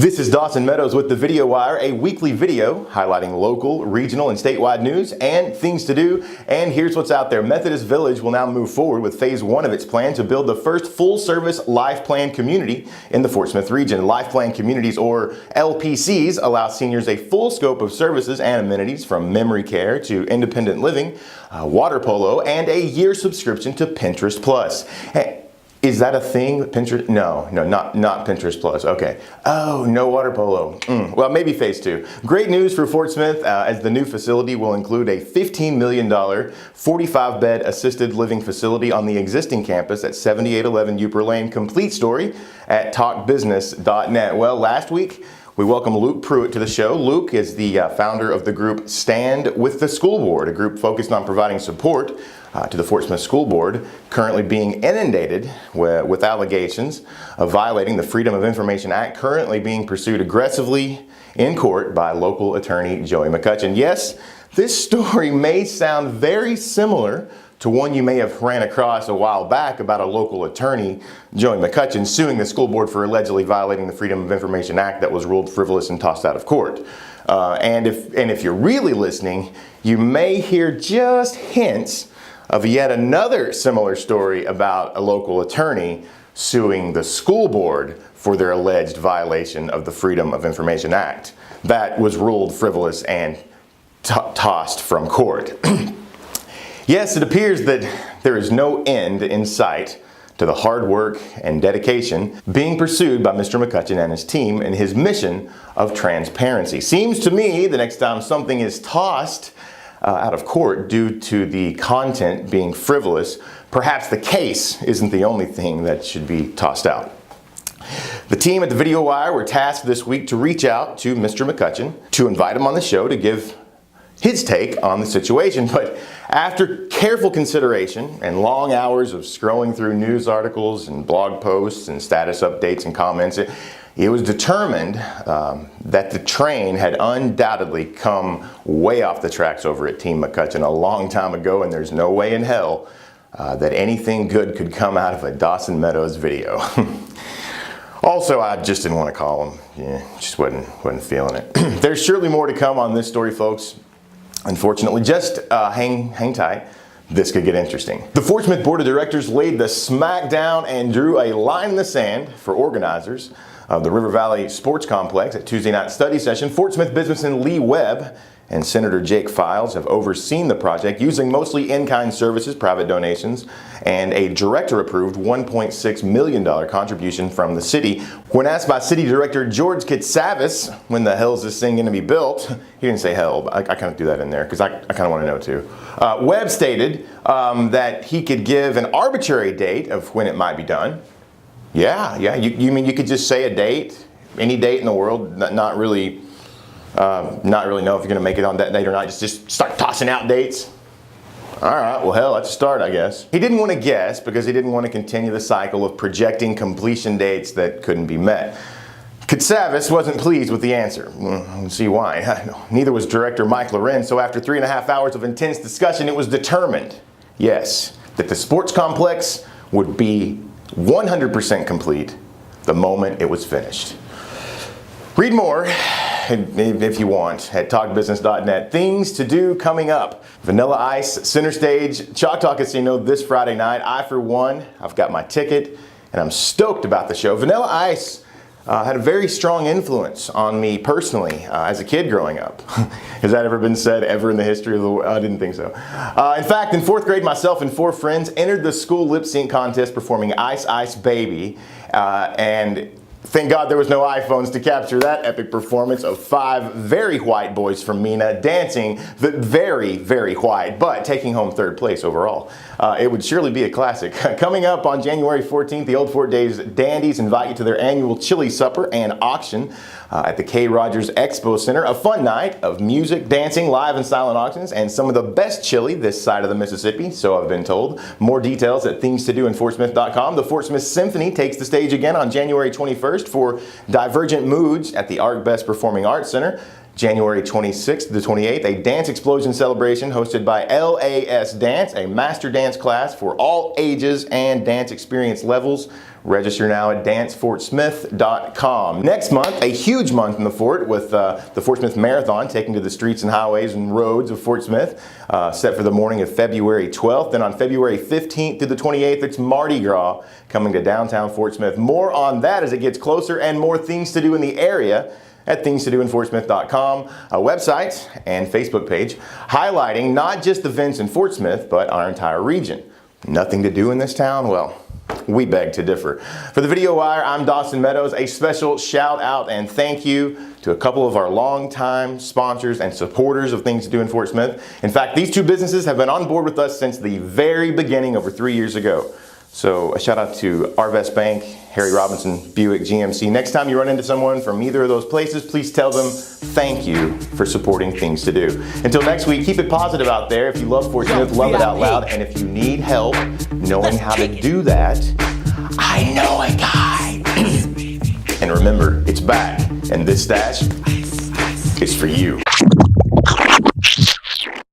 This is Dawson Meadows with the Video Wire, a weekly video highlighting local, regional, and statewide news and things to do. And here's what's out there. Methodist Village will now move forward with phase 1 of its plan to build the first full-service Life Plan community in the Fort Smith region. Life Plan communities, or LPCs, allow seniors a full scope of services and amenities from memory care to independent living, water polo, and a year subscription to Pinterest Plus. Hey, is that a thing? Pinterest? No, not Pinterest Plus. Okay. Oh, no water polo. Well, maybe phase 2. Great news for Fort Smith, as the new facility will include a $15 million, 45-bed assisted living facility on the existing campus at 7811 Uper Lane. Complete story at talkbusiness.net. Well, last week, we welcome Luke Pruitt to the show. Luke is the founder of the group Stand with the School Board, a group focused on providing support to the Fort Smith School Board, currently being inundated with allegations of violating the Freedom of Information Act, currently being pursued aggressively in court by local attorney Joey McCutchen. Yes, this story may sound very similar to one you may have ran across a while back about a local attorney, Joey McCutchen, suing the school board for allegedly violating the Freedom of Information Act that was ruled frivolous and tossed out of court. And if you're really listening, you may hear just hints of yet another similar story about a local attorney suing the school board for their alleged violation of the Freedom of Information Act that was ruled frivolous and tossed from court. Yes, it appears that there is no end in sight to the hard work and dedication being pursued by Mr. McCutchen and his team in his mission of transparency. Seems to me the next time something is tossed out of court due to the content being frivolous, perhaps the case isn't the only thing that should be tossed out. The team at the Video Wire were tasked this week to reach out to Mr. McCutchen to invite him on the show to give his take on the situation, but after careful consideration and long hours of scrolling through news articles and blog posts and status updates and comments, it was determined that the train had undoubtedly come way off the tracks over at Team McCutchen a long time ago, and there's no way in hell that anything good could come out of a Dawson Meadows video. Also, I just didn't want to call him. Yeah, just wasn't feeling it. There's surely more to come on this story, folks. Unfortunately, just hang tight. This could get interesting. The Fort Smith Board of Directors laid the smack down and drew a line in the sand for organizers of the River Valley Sports Complex at Tuesday night study session. Fort Smith businessman Lee Webb and Senator Jake Files have overseen the project using mostly in-kind services, private donations, and a director-approved $1.6 million contribution from the city. When asked by City Director George Kitsavis, when the hell is this thing going to be built, he didn't say hell, but I kind of threw that in there because I kind of want to know too. Webb stated that he could give an arbitrary date of when it might be done. Yeah, you mean you could just say a date, any date in the world, not really know if you're going to make it on that date or not, just start tossing out dates? All right, well, hell, let's start, I guess. He didn't want to guess because he didn't want to continue the cycle of projecting completion dates that couldn't be met. Kitsavis wasn't pleased with the answer. Let's see why. Neither was Director Mike Loren, so after 3.5 hours of intense discussion, it was determined, yes, that the sports complex would be 100% complete the moment it was finished. Read more, if you want, at talkbusiness.net. Things to do coming up. Vanilla Ice, Center Stage, Choctaw Casino this Friday night. I, for one, I've got my ticket, and I'm stoked about the show. Vanilla Ice had a very strong influence on me personally as a kid growing up. Has that ever been said ever in the history of the world? I didn't think so. In fact, in 4th grade, myself and 4 friends entered the school lip sync contest performing Ice Ice Baby, and thank God there was no iPhones to capture that epic performance of 5 very white boys from Mena dancing the very, very white, but taking home 3rd place overall. It would surely be a classic. Coming up on January 14th, the Old Fort Days Dandies invite you to their annual chili supper and auction at the K. Rogers Expo Center. A fun night of music, dancing, live and silent auctions, and some of the best chili this side of the Mississippi, so I've been told. More details at thingstodoinfortsmith.com. The Fort Smith Symphony takes the stage again on January 21st for Divergent Moods at the Arc Best Performing Arts Center. January 26th to the 28th, a dance explosion celebration hosted by LAS Dance, a master dance class for all ages and dance experience levels. Register now at dancefortsmith.com. Next month, a huge month in the Fort with the Fort Smith Marathon taking to the streets and highways and roads of Fort Smith, set for the morning of February 12th. Then on February 15th to the 28th, it's Mardi Gras coming to downtown Fort Smith. More on that as it gets closer, and more things to do in the area at thingstodoinfortsmith.com, a website and Facebook page highlighting not just events in Fort Smith, but our entire region. Nothing to do in this town? Well, we beg to differ. For the Video Wire, I'm Dawson Meadows. A special shout out and thank you to a couple of our longtime sponsors and supporters of Things to Do in Fort Smith. In fact, these two businesses have been on board with us since the very beginning over 3 years ago. So a shout out to Arvest Bank, Harry Robinson, Buick, GMC. Next time you run into someone from either of those places, please tell them thank you for supporting Things to Do. Until next week, keep it positive out there. If you love Fort Smith, love it out loud. And if you need help knowing how to do that, I know a guy. And remember, it's back. And this stash is for you.